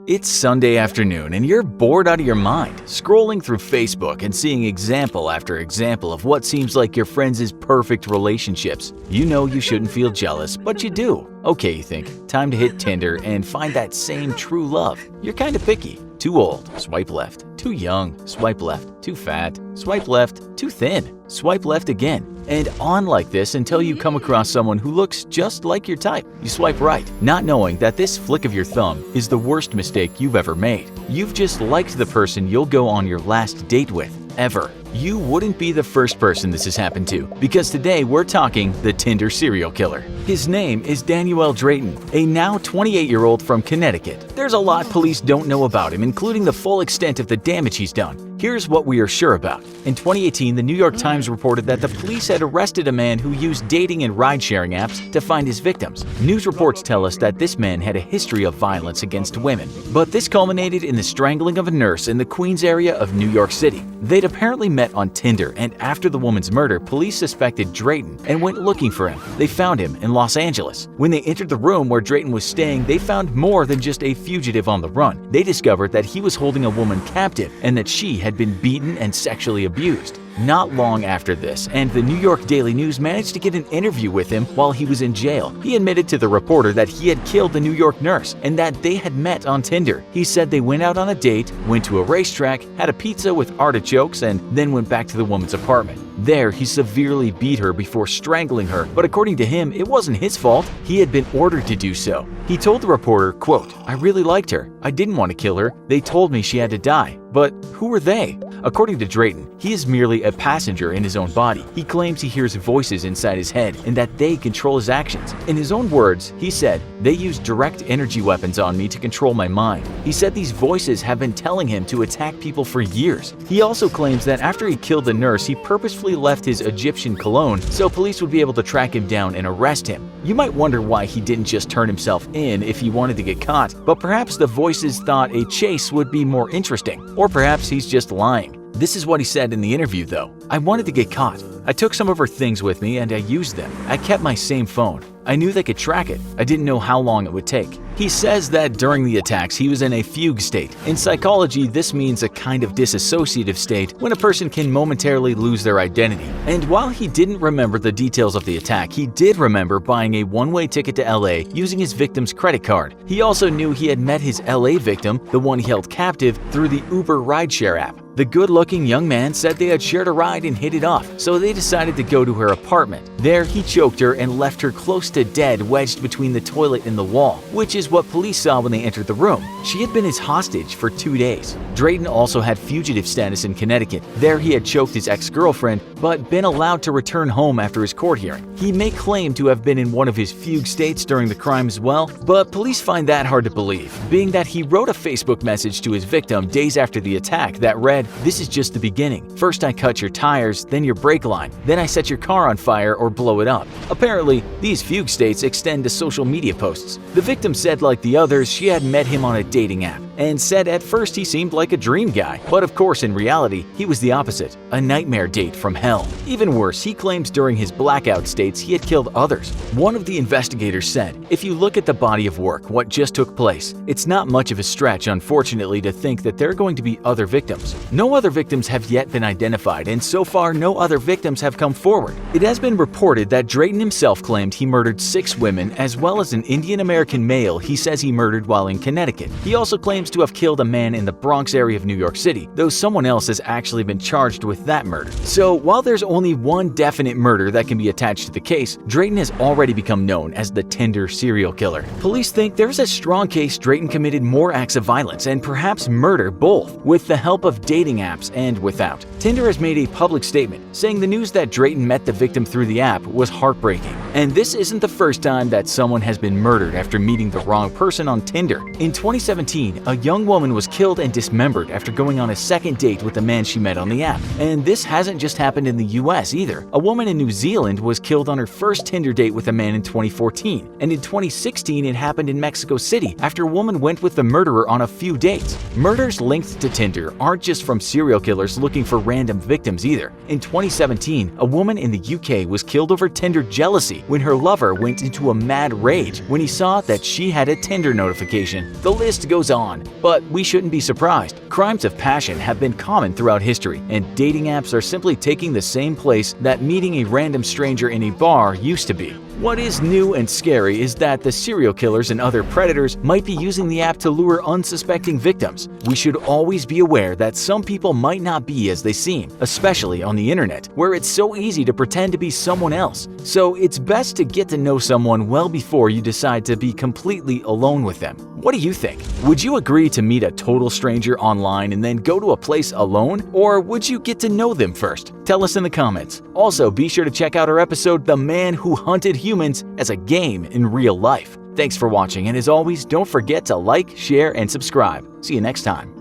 It's Sunday afternoon and you're bored out of your mind, scrolling through Facebook and seeing example after example of what seems like your friends' perfect relationships. You know you shouldn't feel jealous, but you do. Okay, you think, time to hit Tinder and find that same true love. You're kinda picky. Too old, swipe left. Too young, swipe left. Too fat, swipe left. Too thin, swipe left again. And on like this until you come across someone who looks just like your type. You swipe right, not knowing that this flick of your thumb is the worst mistake you've ever made. You've just liked the person you'll go on your last date with, ever. You wouldn't be the first person this has happened to, because today we're talking the Tinder serial killer. His name is Daniel Drayton, a now 28-year-old from Connecticut. There's a lot police don't know about him, including the full extent of the damage he's done. Here's what we are sure about. In 2018, the New York Times reported that the police had arrested a man who used dating and ride-sharing apps to find his victims. News reports tell us that this man had a history of violence against women, but this culminated in the strangling of a nurse in the Queens area of New York City. They'd apparently met on Tinder, and after the woman's murder, police suspected Drayton and went looking for him. They found him in Los Angeles. When they entered the room where Drayton was staying, they found more than just a fugitive on the run. They discovered that he was holding a woman captive and that she had been beaten and sexually abused. Not long after this, and the New York Daily News managed to get an interview with him while he was in jail. He admitted to the reporter that he had killed the New York nurse and that they had met on Tinder. He said they went out on a date, went to a racetrack, had a pizza with artichokes, and then went back to the woman's apartment. There, he severely beat her before strangling her, but according to him, it wasn't his fault. He had been ordered to do so. He told the reporter, quote, "I really liked her. I didn't want to kill her. They told me she had to die. But who are they?" According to Drayton, he is merely a passenger in his own body. He claims he hears voices inside his head and that they control his actions. In his own words, he said, "They use direct energy weapons on me to control my mind." He said these voices have been telling him to attack people for years. He also claims that after he killed the nurse, he purposefully left his Egyptian cologne so police would be able to track him down and arrest him. You might wonder why he didn't just turn himself in if he wanted to get caught, but perhaps the voices thought a chase would be more interesting. Or perhaps he's just lying. This is what he said in the interview though. "I wanted to get caught. I took some of her things with me and I used them. I kept my same phone. I knew they could track it. I didn't know how long it would take." He says that during the attacks he was in a fugue state. In psychology, this means a kind of dissociative state when a person can momentarily lose their identity. And while he didn't remember the details of the attack, he did remember buying a one-way ticket to LA using his victim's credit card. He also knew he had met his LA victim, the one he held captive, through the Uber rideshare app. The good-looking young man said they had shared a ride and hit it off, so they decided to go to her apartment. There, he choked her and left her close to dead, wedged between the toilet and the wall, which is what police saw when they entered the room. She had been his hostage for 2 days. Drayton also had fugitive status in Connecticut. There, he had choked his ex-girlfriend, but been allowed to return home after his court hearing. He may claim to have been in one of his fugue states during the crime as well, but police find that hard to believe, being that he wrote a Facebook message to his victim days after the attack that read, "This is just the beginning. First I cut your tires, then your brake line, then I set your car on fire or blow it up." Apparently, these fugue states extend to social media posts. The victim said like the others, she had met him on a dating app and said at first he seemed like a dream guy, but of course in reality, he was the opposite, a nightmare date from hell. Even worse, he claims during his blackout states he had killed others. One of the investigators said, "If you look at the body of work, what just took place, it's not much of a stretch, unfortunately, to think that there are going to be other victims. No other victims have yet been identified, and so far no other victims have come forward." It has been reported that Drayton himself claimed he murdered 6 women as well as an Indian-American male he says he murdered while in Connecticut. He also claims to have killed a man in the Bronx area of New York City, though someone else has actually been charged with that murder. So while there's only one definite murder that can be attached to the case, Drayton has already become known as the Tinder serial killer. Police think there's a strong case Drayton committed more acts of violence and perhaps murder both, with the help of dating apps and without. Tinder has made a public statement saying the news that Drayton met the victim through the app was heartbreaking. And this isn't the first time that someone has been murdered after meeting the wrong person on Tinder. In 2017, a young woman was killed and dismembered after going on a second date with a man she met on the app. And this hasn't just happened in the US either. A woman in New Zealand was killed on her first Tinder date with a man in 2014. And in 2016, it happened in Mexico City after a woman went with the murderer on a few dates. Murders linked to Tinder aren't just from serial killers looking for random victims either. In 2017, a woman in the UK was killed over Tinder jealousy when her lover went into a mad rage when he saw that she had a Tinder notification. The list goes on. fun, but we shouldn't be surprised. Crimes of passion have been common throughout history, and dating apps are simply taking the same place that meeting a random stranger in a bar used to be. What is new and scary is that the serial killers and other predators might be using the app to lure unsuspecting victims. We should always be aware that some people might not be as they seem, especially on the internet, where it's so easy to pretend to be someone else. So it's best to get to know someone well before you decide to be completely alone with them. What do you think? Would you agree to meet a total stranger online and then go to a place alone? Or would you get to know them first? Tell us in the comments. Also, be sure to check out our episode, The Man Who Hunted Humans, as a game in real life. Thanks for watching, and as always, don't forget to like, share, and subscribe. See you next time.